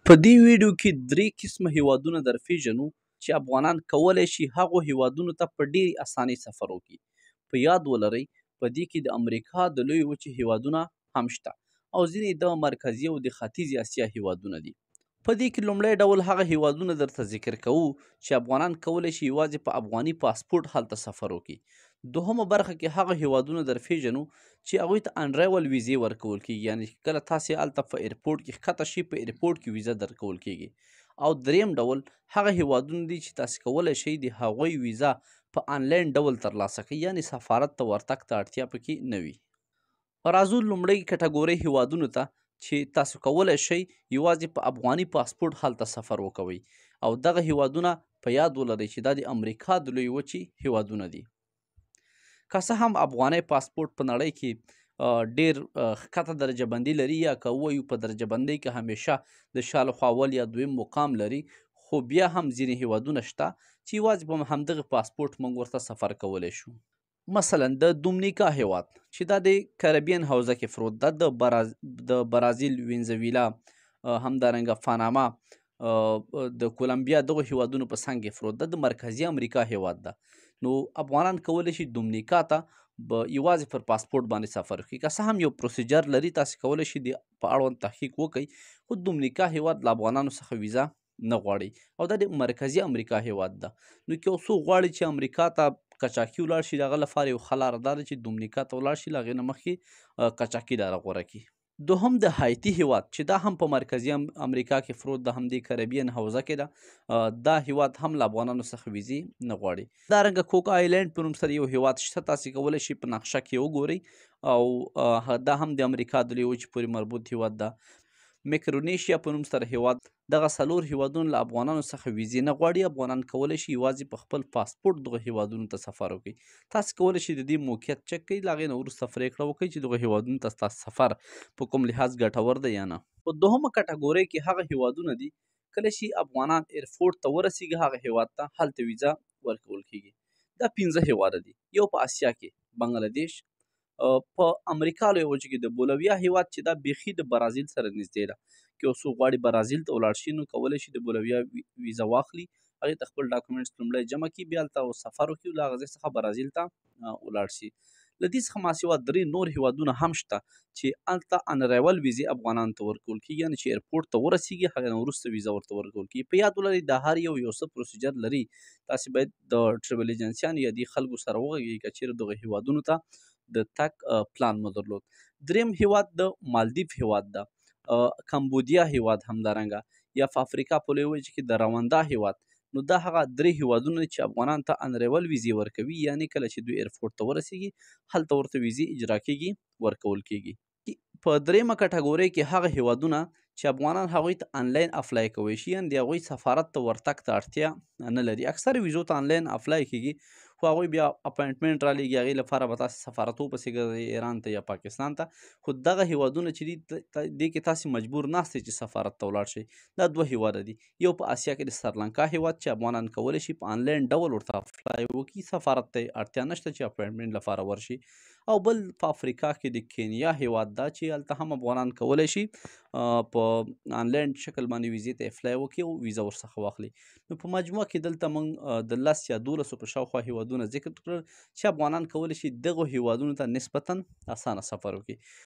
په دې ویډیو کې درې قسمه هیوادونه در پیژنو چې افغانان کولی شي هغو هیوادونو ته په ډېرې اسانۍ سفر وکړي. په یاد ولرئ په دې کې د امریکا د لویې وچې هیوادونه هم شته او ځینې د مرکزي او د ختیځې اسیا هیوادونه دي. په دې کې لومړی ډول هغه هیوادونه درته ذکر کوو چې افغانان کولی شي یوازې په افغاني پاسپورټ هلته سفر وکړي. دوهمه برخه کې هغه هیوادونه در پیژنو چې هغوی ته انډرایول ویزې ورکول کیږي، یعنې کله تاسې هلته په ایرپورټ کې ښکته شي په ایرپورټ کې ویزه درکول کیږي. او دریم ډول هغه هیوادونه دي چې تاسې کولی شئ د هغوی ویزه په آنلاین ډول ترلاسه کړئ، یعنې سفارت ته ورتګ ته اړتیا پکې نه وي. راځو لومړۍ کټګورۍ هیوادونو ته چې تاسو کولی شئ یوازې په افغاني پاسپورټ هلته سفر وکوئ، او دغه هیوادونه په یاد ولرئ چې دا د امریکا د لویې وچې هیوادونه دي. که څه هم افغاني پاسپورټ په نړۍ کې ډېر ښکته درجه بندي لري، یا که ووایو په درجه بندۍ کې همیشه د شاوخوا اول یا دویم مقام لري، خو بیا هم ځینې هیوادونه شته چې یوازې په همدغه پاسپورټ موږ ورته سفر کولی شو. مثلا د دومنیکا هیواد چې دا د کریبین حوزه کې پروت ده، د برازیل، وینزویلا، همدارنګه پاناما، د کولمبیا، دغو هیوادونو په څنګ کې پروت ده، د مرکزي امریکا هیواد ده. نو افغانان کولی شي دومنیکا ته یوازې پر پاسپورټ باندې سفر وکړي. که څه هم یو پروسیجر لري، تاسې کولی شي د په اړوند تحقیق وکړئ، خو دومنیکا هیواد له افغانانو څخه ویزه نه غواړي او دا د مرکزي امریکا هیواد ده. نو که یو څوک غواړي چې امریکا ته قاچاقي ولاړ شي، د هغه لپاره یو ښه لاره دا ده چې دومنیکا ته ولاړ شي، له هغې نه مخکې قاچاقي لاره غوره کړي. دوهم د هایتي هیواد چې دا هم په مرکزي امریکا کې پروت ده، همدې کریبین حوزه کې ده. دا هیواد هم له افغانانو څخه ویزې نه غواړي. همدارنګه کوک آیلینډ په نوم سره یو هیواد شته، تاسې کولی شئ په نقشه کې وګورئ، او دا هم د امریکا د لویې وچې پورې مربوط هیواد ده. میکرونیشیا په نوم سره هیواد، دغه څلور هیوادونه له افغانانو څخه ویزې نه غواړي. افغانان کولی شي یوازې په خپل پاسپورټ دغه هیوادونو ته سفر وکړي. تاسې کولی شئ د دې موقعیت چک کړئ، له هغې نه وروسته پرېکړه وکړئ چې دغه هیوادونو ته ستاسو سفر په کوم لحاظ ګټور دی یا نه. په دوهمه کټګورۍ کې هغه هیوادونه دي کله چې افغانان ایرپورټ ته ورسیږي هغه هیواد ته، هلته ویزه ورکول کیږي. دا 15 هیواده دي. یو په اسیا کې بنګلادیش، په امریکا لویه وچه کې د بولویا هیواد چې دا بیخي د برازیل سره نږدې ده. که یو څوک غواړي برازیل ته ولاړ شي، نو کولی شي د بولویا ویزه واخلي، هغې ته خپل ډاکومنټس لومړی جمع کړي، بیا هلته سفر وکړي، له هغه ځای څخه برازیل ته ولاړ شي. له دې څخه ماسیوا درې نور هیوادونه هم شته چې هلته انرایول ویزې افغانانو ته ورکول کېږي، یعنې چې ایرپورټ ته ورسیږي هغې نه وروسته ویزه ورته ورکول کېږي. په یاد ولرئ دا هر یو څه پروسیجر لري. تاسې باید د ټریول ایجنسیانو یا دې خلکو سره وغږیږئ که چېرې دغه هیوادونو ته د تګ پلان مو درلود. دریم هیواد د مالدیف هیواد ده، کمبودیا هیواد، همدارنګه یا په افریقا په لویه وچه کې د رواندا هیواد. نو دا هغه درې هیوادونه چې افغانانو ته انرایول ویزې ورکوي، یعنې کله چې دوی ایرپورټ ته ورسیږي هلته ورته ویزې اجرا کیږي، ورکول کیږي. په دریمه کټګورۍ کې هغه هیوادونه چې افغانان هغوی ته آنلاین اپلای کولی شي، یعنې د هغوی سفارت ته ورتګ ته اړتیا نه لري. اکثر ویزو ته آنلاین اپلای کیږي، خو هغوی بیا اپاینټمنټ رالیږي، هغې لپاره به تاسې سفارتو پسې ګرځئ، ایران ته یا پاکستان ته. خو دغه هیوادونه چې دي دې کې تاسې مجبور ناست چې سفارت ته ولاړ شئ. دا دوه هیواده دي. یو په اسیا کې د سریلانکا هیواد چې افغانان کولی شي په آنلاین ډول ورته اپلای وکړي، سفارت ته اړتیا نشته چې اپاینټمنټ لپاره ورشي. او بل په افریقا کې د کینیا هیواد ده چې هلته هم افغانان کولی شي په آنلاین شکل باندې ویزې ته اپلای وکړي او ویزه ورڅخه واخلي. نو په مجموعه کې دلته موږ د 10 یا 12 په شاوخوا هیوادونه ذکر کړل چې افغانان کولی شي دغو هیوادونو ته نسبتا اسانه سفر وکړي.